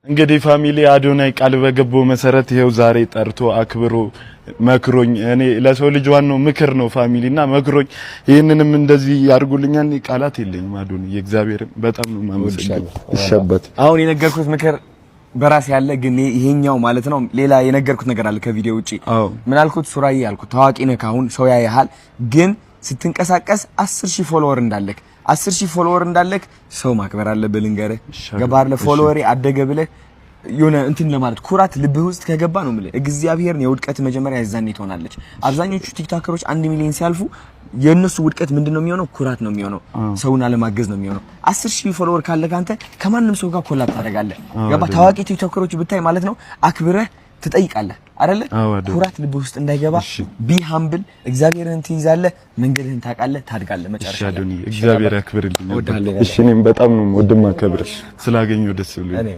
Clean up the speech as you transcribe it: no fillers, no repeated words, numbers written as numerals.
እንግዲህ ፋሚሊ አዶናይ ቃል በገባው መሰረት ይሄው ዛሬ ጠርቶ አክብሮ መክሮኝ እኔ ለሰው ልጅ ዋናው ምክር ነው ፋሚሊና መክሮኝ ይሄንንም እንደዚህ ያርጉልኛል ቃላት የለኝም። አዶናይ የእግዚአብሔር በጣም ነው ማመሰግነው። እሸበት አሁን የነገርኩት ምክር በራስ ያለ ግን ይሄኛው ማለት ነው። ሌላ የነገርኩት ነገር አለ ከቪዲዮ ውጪ። ምን አልኩት? ሱራዬ ያልኩት ታዋቂ ነህ አሁን ሰው ያያሃል፣ ግን ስትንቀሳቀስ 10000 ፎሎወር እንዳለክ 10000 ፎሎወር እንዳለክ ሰው ማክበር አለብህ። ልንገርህ ገባህ? ለፎሎወሬ አደገ ብለህ የሆነ እንትን ለማለት ኩራት ልብህ ውስጥ ከገባ ነው ማለት እግዚአብሔርን የውድቀት መጀመሪያ ያዛኔ ትሆናለች። አብዛኞቹ ቲክቶከሮች 1 ሚሊዮን ሲያልፉ የነሱ ውድቀት ምንድነው የሚሆነው? ኩራት ነው የሚሆነው። ሰውን አለማገዝ ነው የሚሆነው። 10000 ፎሎወር ካለህ አንተ ከማንም ሰው ጋር ኮላብ ታደርጋለህ። ገባህ? ታዋቂ ቲክቶከሮች ብታይ ማለት ነው አክብረህ ትጠይቃለህ አይደለ? ኩራት ልብ ውስጥ እንዳይገባ ቢ ሃምብል እግዚአብሔርን ትይዛለህ፣ መንገድህን ታውቃለህ፣ ታድጋለህ። መጨረሻ እግዚአብሔር ያክብርልኝ። እሺ እኔም በጣም ነው ወድማ ከብር ስላገኘው ደስ ብሎኝ